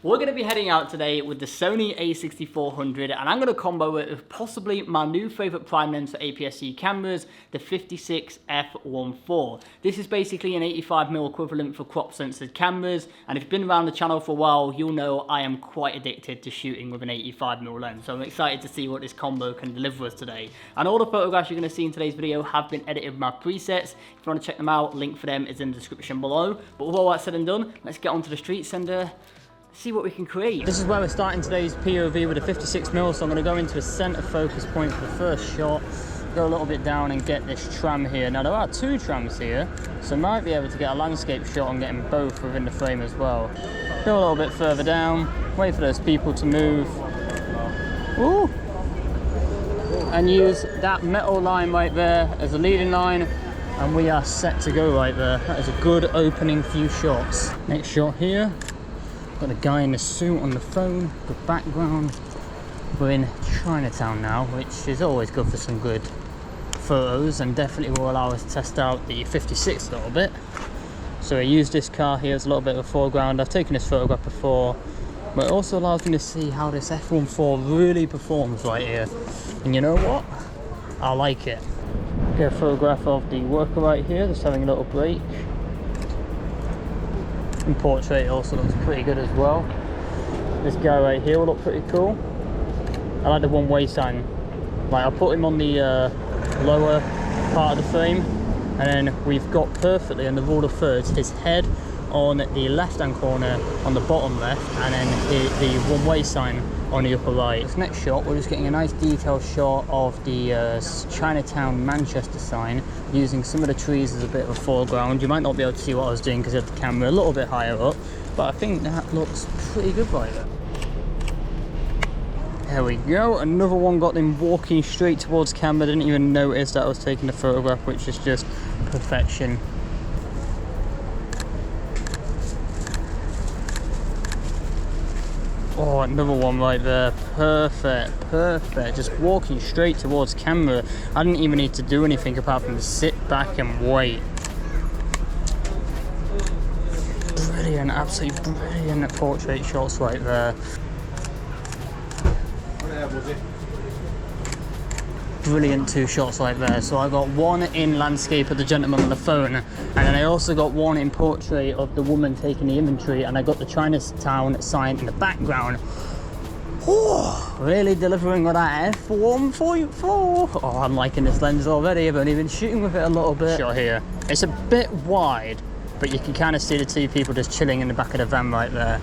We're going to be heading out today with the Sony A6400, and I'm going to combo it with possibly my new favourite prime lens for APS-C cameras, the 56mm F1.4. This is basically an 85mm equivalent for crop sensitive cameras, and if you've been around the channel for a while, you'll know I am quite addicted to shooting with an 85mm lens, so I'm excited to see what this combo can deliver us today. And all the photographs you're going to see in today's video have been edited with my presets. If you want to check them out, link for them is in the description below. But with all that said and done, let's get onto the streets and see what we can create. This is where we're starting today's POV with a 56mm, so I'm going to go into a center focus point for the first shot, go a little bit down and get this tram here. Now there are two trams here, so I might be able to get a landscape shot on getting both within the frame as well. Go a little bit further down, wait for those people to move. Ooh. And use that metal line right there as a leading line, and we are set to go right there. That is a good opening few shots. Next shot here. Got a guy in a suit on the phone, good background. We're in Chinatown now, which is always good for some good photos and definitely will allow us to test out the 56 a little bit. So I use this car here as a little bit of a foreground. I've taken this photograph before, but it also allows me to see how this F1.4 really performs right here. And you know what? I like it. Get a photograph of the worker right here, just having a little break. And portrait also looks pretty good as well. This guy right here will look pretty cool. I like the one-way sign. Like, I'll put him on the lower part of the frame, and then we've got perfectly on the rule of thirds his head on the left-hand corner on the bottom left, and then the one-way sign on the upper right. This next shot, we're just getting a nice detailed shot of the Chinatown Manchester sign, using some of the trees as a bit of a foreground. You might not be able to see what I was doing because I have the camera a little bit higher up, but I think that looks pretty good right there. There we go, another one got him walking straight towards camera, didn't even notice that I was taking the photograph, which is just perfection. Oh, another one right there. Perfect, perfect. Just walking straight towards camera. I didn't even need to do anything apart from sit back and wait. Brilliant, absolutely brilliant portrait shots right there. Brilliant two shots right there. So I got one in landscape of the gentleman on the phone, and then I also got one in portrait of the woman taking the inventory, and I got the Chinatown sign in the background. Oh, really delivering on that F1.4. Oh, I'm liking this lens already. I've only been shooting with it a little bit. Shot here. It's a bit wide, but you can kind of see the two people just chilling in the back of the van right there.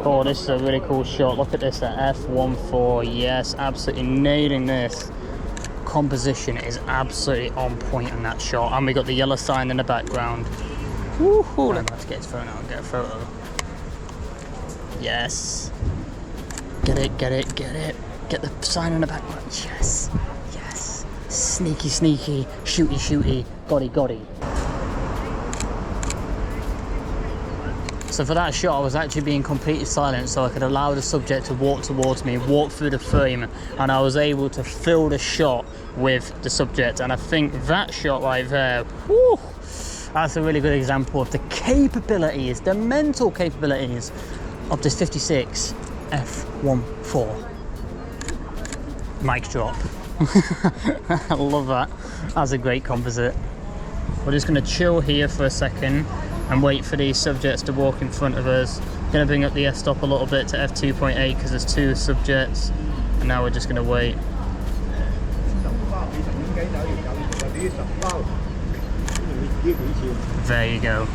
Oh, this is a really cool shot. Look at this, at F1.4. Yes, absolutely nailing this. Composition is absolutely on point in that shot. And we got the yellow sign in the background. Woohoo! Let's get his phone out and get a photo. Yes. Get it, get it, get it. Get the sign in the background. Yes. Yes. Sneaky, sneaky. Shooty, shooty. Gotty, gotty. So for that shot, I was actually being completely silent so I could allow the subject to walk towards me, walk through the frame, and I was able to fill the shot with the subject. And I think that shot right there, whew, that's a really good example of the capabilities, the mental capabilities of this 56 F1.4. Mic drop. I love that. That's a great composite. We're just going to chill here for a second and wait for these subjects to walk in front of us. Gonna bring up the f-stop a little bit to f2.8 because there's two subjects, and now we're just gonna wait. There you go.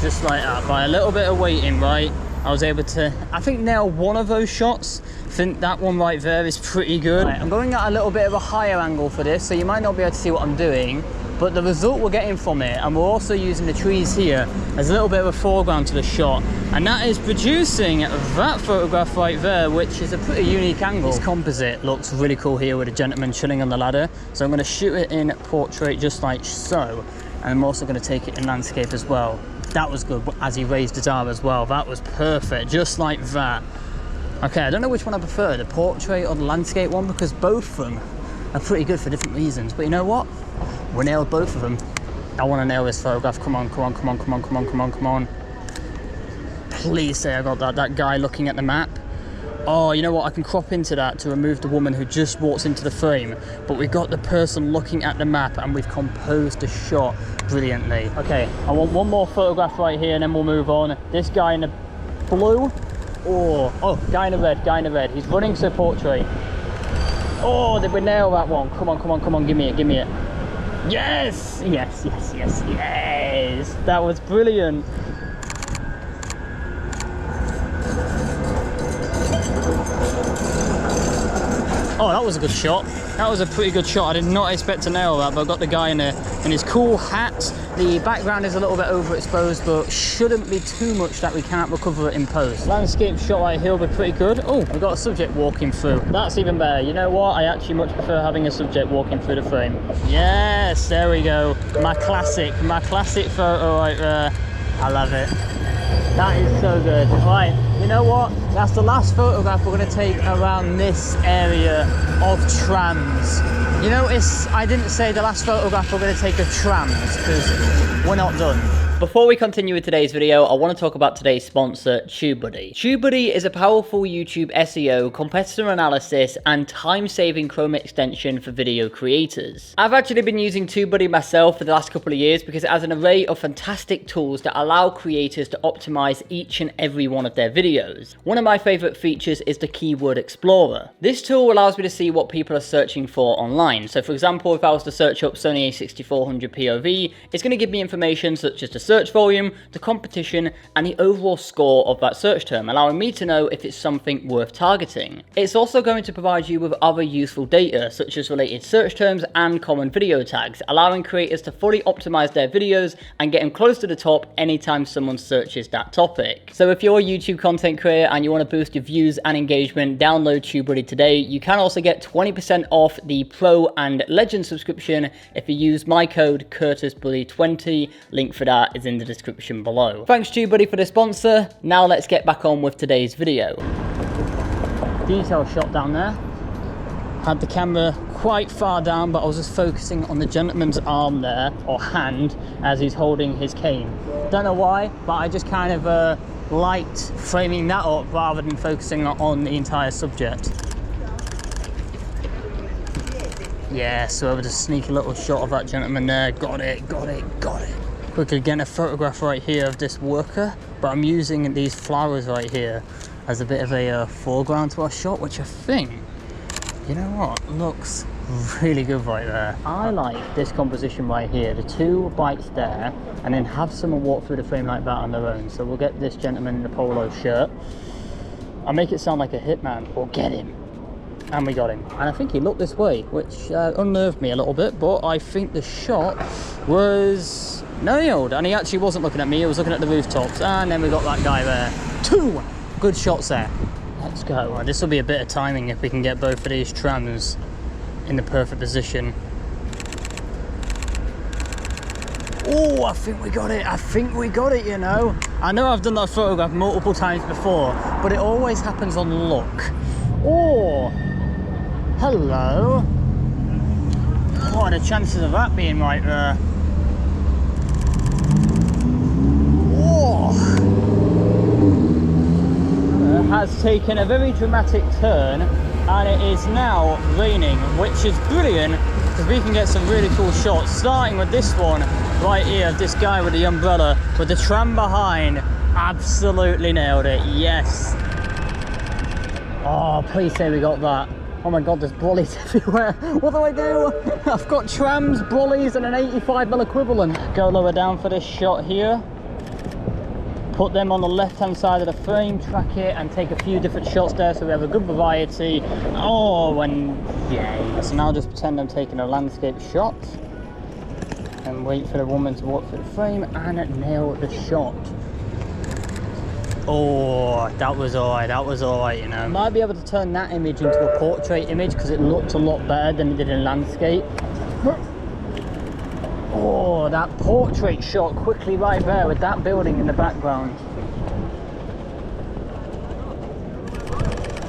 Just like that. By a little bit of waiting, right, I was able to, I think, nail one of those shots. I think that one right there is pretty good. Right, I'm going at a little bit of a higher angle for this, so you might not be able to see what I'm doing, but the result we're getting from it, and we're also using the trees here as a little bit of a foreground to the shot, and that is producing that photograph right there, which is a pretty unique angle. This composite looks really cool here with a gentleman chilling on the ladder, so I'm going to shoot it in portrait just like so, and I'm also going to take it in landscape as well. That was good, as he raised his arm as well. That was perfect, just like that. Okay, I don't know which one I prefer, the portrait or the landscape one, because both of them are pretty good for different reasons, but you know what? We nailed both of them. I want to nail this photograph. Come on, come on, come on, come on, come on, come on, come on. please say I got that guy looking at the map. Oh, you know what, I can crop into that to remove the woman who just walks into the frame, but we got the person looking at the map and we've composed the shot brilliantly. Okay, I want one more photograph right here and then we'll move on. This guy in the blue, oh, guy in the red, he's running to portrait. Oh, did we nail that one? Come on, give me it. Yes, that was brilliant. Oh, that was a good shot. That was a pretty good shot. I did not expect to nail that, but I got the guy in his cool hat. The background is a little bit overexposed, but shouldn't be too much that we can't recover it in post. Landscape shot right here will be pretty good. Oh, we got a subject walking through. That's even better. You know what? I actually much prefer having a subject walking through the frame. Yes, there we go. My classic photo right there. I love it. That is so good. Right, you know what? That's the last photograph we're going to take around this area of trams. You notice I didn't say the last photograph we're going to take of trams because we're not done. Before we continue with today's video, I want to talk about today's sponsor, TubeBuddy. TubeBuddy is a powerful YouTube SEO, competitor analysis, and time-saving Chrome extension for video creators. I've actually been using TubeBuddy myself for the last couple of years because it has an array of fantastic tools that allow creators to optimize each and every one of their videos. One of my favorite features is the Keyword Explorer. This tool allows me to see what people are searching for online. So for example, if I was to search up Sony A6400 POV, it's going to give me information such as the search volume, the competition, and the overall score of that search term, allowing me to know if it's something worth targeting. It's also going to provide you with other useful data, such as related search terms and common video tags, allowing creators to fully optimize their videos and get them close to the top anytime someone searches that topic. So if you're a YouTube content creator and you want to boost your views and engagement, download TubeBuddy today. You can also get 20% off the Pro and Legend subscription if you use my code CurtisBuddy20. Link for that is in the description below. Thanks TubeBuddy for the sponsor. Now let's get back on with today's video. Detail shot down there. Had the camera quite far down, but I was just focusing on the gentleman's arm there, or hand, as he's holding his cane. Don't know why, but I just kind of liked framing that up rather than focusing on the entire subject. Yeah, so I just sneak a little shot of that gentleman there. Got it. Quickly getting a photograph right here of this worker, but I'm using these flowers right here as a bit of a foreground to our shot, which I think, you know what, looks really good right there. I like this composition right here, the two bikes there, and then have someone walk through the frame like that on their own. So we'll get this gentleman in the polo shirt. I'll make it sound like a hitman. We'll get him. And we got him. And I think he looked this way, which unnerved me a little bit, but I think the shot was nailed. And he actually wasn't looking at me, he was looking at the rooftops. And then we got that guy there. 2 good shots there. Let's go. Right, this will be a bit of timing if we can get both of these trams in the perfect position. Oh, I think we got it, you know. I know I've done that photograph multiple times before, but it always happens on luck. Oh, hello. What are the chances of that being right there? Oh. It has taken a very dramatic turn, and it is now raining, which is brilliant because we can get some really cool shots, starting with this one right here, this guy with the umbrella with the tram behind. Absolutely nailed it. Yes. Oh, please say we got that. Oh my god, there's brollies everywhere. What do I do? I've got trams, brollies, and an 85mm equivalent. Go lower down for this shot here. Put them on the left-hand side of the frame, track it, and take a few different shots there so we have a good variety. Oh, and yay. So now just pretend I'm taking a landscape shot and wait for the woman to walk through the frame and nail the shot. Oh, that was alright, you know. Might be able to turn that image into a portrait image because it looked a lot better than it did in landscape. Oh, that portrait shot quickly right there with that building in the background.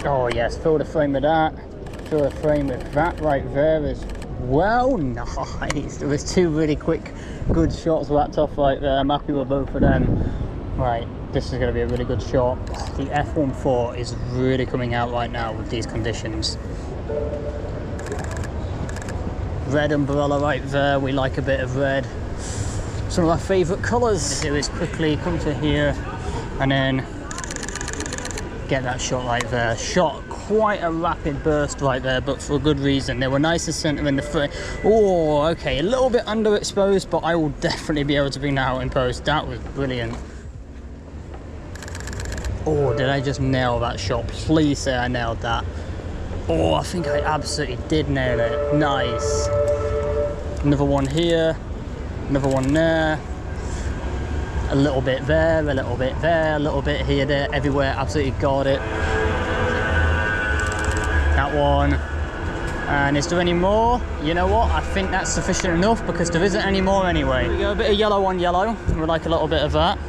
Oh yes, fill the frame with that. Fill the frame with that right there as well. Nice. There was 2 really quick, good shots wrapped off right there. I'm happy with both of them. Right. this is going to be a really good shot. The F1.4 is really coming out right now with these conditions. Red umbrella right there, we like a bit of red. Some of our favourite colours. Do is quickly come to here and then get that shot right there. Shot quite a rapid burst right there, but for a good reason. They were nice to centre in the frame. Oh, okay, a little bit underexposed, but I will definitely be able to bring that out in post. That was brilliant. Oh, did I just nail that shot? Please say I nailed that. Oh, I think I absolutely did nail it. Nice. Another one here, another one there. A little bit there, a little bit there, a little bit here, there, everywhere. Absolutely got it. That one. And is there any more? You know what? I think that's sufficient enough because there isn't any more anyway. Here we go, a bit of yellow on yellow. We like a little bit of that.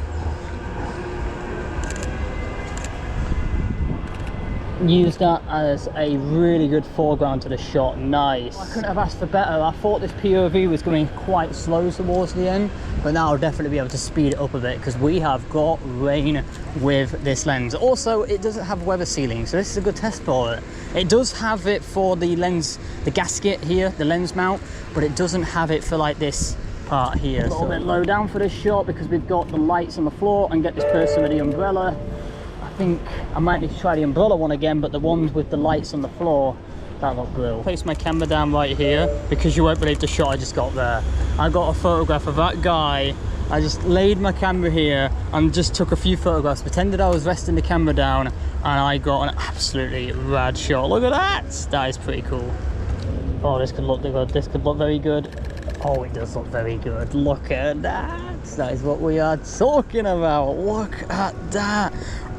Use that as a really good foreground to the shot. Nice. I couldn't have asked for better. I thought this POV was going quite slow towards the end, but now I'll definitely be able to speed it up a bit because we have got rain with this lens. Also, it doesn't have weather sealing, so this is a good test for it. It does have it for the lens, the gasket here, the lens mount, but it doesn't have it for like this part here. A little bit low down for this shot because we've got the lights on the floor and get this person with the umbrella. I think I might need to try the umbrella one again, but the ones with the lights on the floor, that looked brilliant. Place my camera down right here because you won't believe the shot I just got there. I got a photograph of that guy. I just laid my camera here and just took a few photographs, pretended I was resting the camera down, and I got an absolutely rad shot. Look at that! That is pretty cool. Oh, this could look good. This could look very good. Oh, it does look very good. Look at that. That is what we are talking about. Look at that.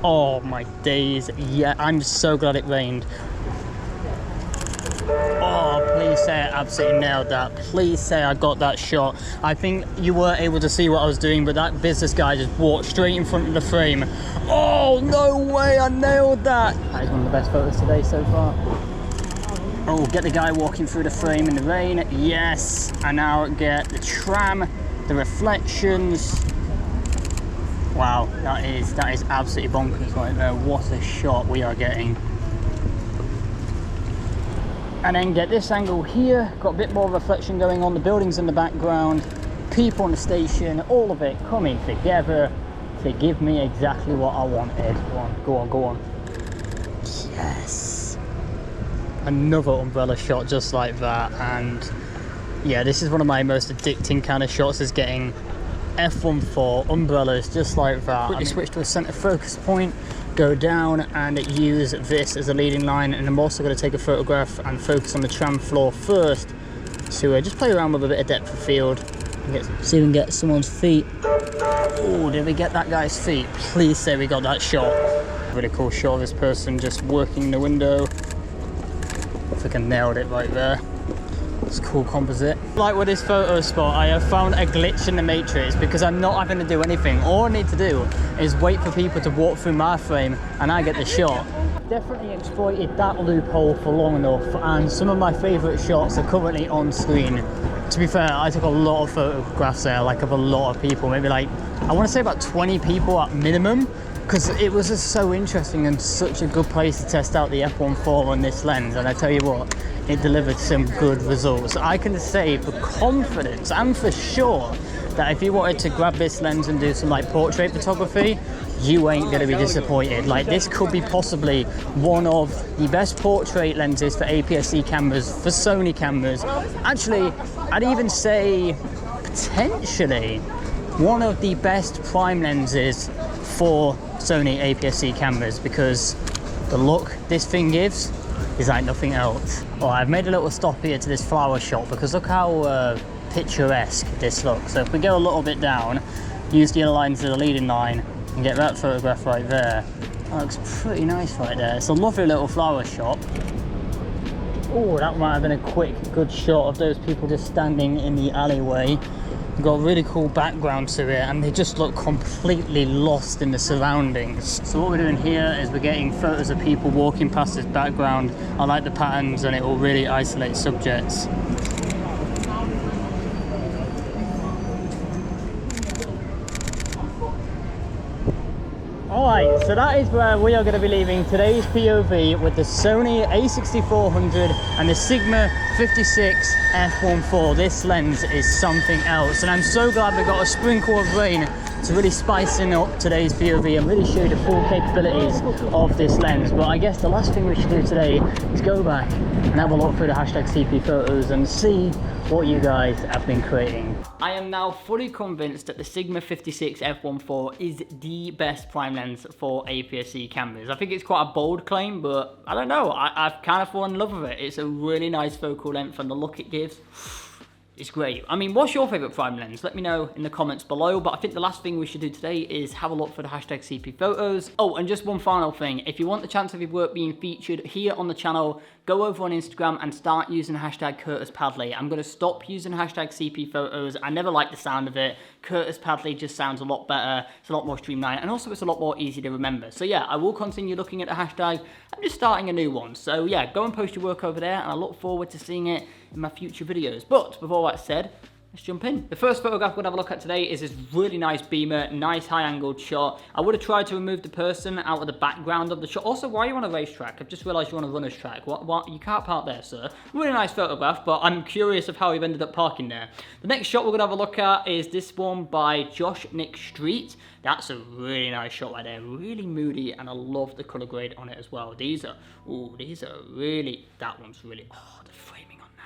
Oh my days. Yeah, I'm so glad it rained. Oh, please say I absolutely nailed that. Please say I got that shot. I think you were able to see what I was doing, but that business guy just walked straight in front of the frame. Oh, no way, I nailed that. That is one of the best photos today so far. Oh, get the guy walking through the frame in the rain. Yes. And now get the tram, the reflections. Wow, that is absolutely bonkers right there. What a shot we are getting. And then get this angle here, got a bit more reflection going on, the buildings in the background, people on the station, all of it coming together to give me exactly what I wanted. Go on, go on, go on. Yes. Another umbrella shot just like that, and yeah, this is one of my most addicting kind of shots, is getting F1.4 umbrellas just like that. Quickly switch to a center focus point, go down and use this as a leading line, and I'm also going to take a photograph and focus on the tram floor first to just play around with a bit of depth of field and see if we can get someone's feet. Oh, did we get that guy's feet? Please say we got that shot. Really cool shot of this person just working the window. I think I nailed it right there. It's a cool composite. Like with this photo spot, I have found a glitch in the matrix because I'm not having to do anything. All I need to do is wait for people to walk through my frame and I get the shot. Definitely exploited that loophole for long enough, and some of my favourite shots are currently on screen. To be fair, I took a lot of photographs there, like of a lot of people, maybe like, I want to say about 20 people at minimum, because it was just so interesting and such a good place to test out the F1.4 on this lens. And I tell you what, it delivered some good results. I can say for confidence and for sure that if you wanted to grab this lens and do some like portrait photography, you ain't gonna be disappointed. Like, this could be possibly one of the best portrait lenses for APS-C cameras, for Sony cameras. Actually, I'd even say potentially one of the best prime lenses for Sony APS-C cameras, because the look this thing gives is like nothing else. Oh, I've made a little stop here to this flower shot because look how picturesque this looks. So if we go a little bit down, use the other lines as a leading line and get that photograph right there. That looks pretty nice right there. It's a lovely little flower shot. Oh, that might have been a quick, good shot of those people just standing in the alleyway. Got a really cool background to it, and they just look completely lost in the surroundings. So what we're doing here is we're getting photos of people walking past this background. I like the patterns and it will really isolate subjects. Alright, so that is where we are going to be leaving today's POV with the Sony A6400 and the Sigma 56 F1.4. This lens is something else, and I'm so glad we got a sprinkle of rain to really spicing up today's POV and really show you the full capabilities of this lens. But I guess the last thing we should do today is go back and have a look through the hashtag CP photos and see what you guys have been creating. I am now fully convinced that the Sigma 56 F1.4 is the best prime lens for APS-C cameras. I think it's quite a bold claim, but I don't know, I've kind of fallen in love with it. It's a really nice focal length and the look it gives, it's great. I mean, what's your favourite prime lens? Let me know in the comments below, but I think the last thing we should do today is have a look for the hashtag CP photos. Oh, and just one final thing, if you want the chance of your work being featured here on the channel, go over on Instagram and start using the hashtag Curtis Padley. I'm going to stop using the hashtag CP photos. I never like the sound of it. Curtis Padley just sounds a lot better. It's a lot more streamlined, and also it's a lot more easy to remember. So yeah, I will continue looking at the hashtag. I'm just starting a new one. So yeah, go and post your work over there, and I look forward to seeing it in my future videos. But before that said, let's jump in. The first photograph we're gonna have a look at today is this really nice beamer, nice high angled shot. I would have tried to remove the person out of the background of the shot. Also, why are you on a racetrack? I've just realized you're on a runner's track. What? You can't park there, sir. Really nice photograph, but I'm curious of how you've ended up parking there. The next shot we're gonna have a look at is this one by Josh Nick Street. That's a really nice shot right there, really moody, and I love the color grade on it as well. These are really, that one's really, oh, the framing on that.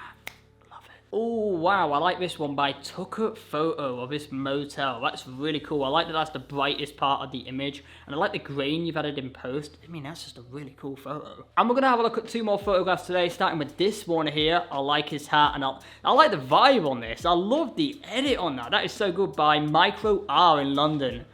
Oh wow, I like this one by Tucker Photo of this motel. That's really cool. I like that that's the brightest part of the image, and I like the grain you've added in post. I mean, that's just a really cool photo. And we're gonna have a look at two more photographs today, starting with this one here. I like his hat, and I like the vibe on this. I love the edit on that. That is so good, by Micro R in London.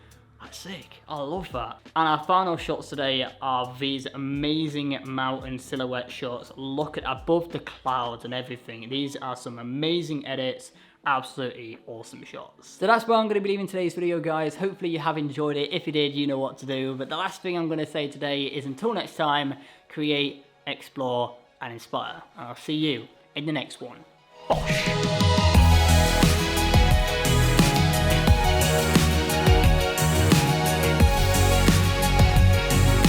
That's sick. I love that. And our final shots today are these amazing mountain silhouette shots. Look at above the clouds and everything. These are some amazing edits. Absolutely awesome shots. So that's where I'm going to be leaving today's video, guys. Hopefully you have enjoyed it. If you did, you know what to do. But the last thing I'm going to say today is until next time, create, explore, and inspire. And I'll see you in the next one. Bosh.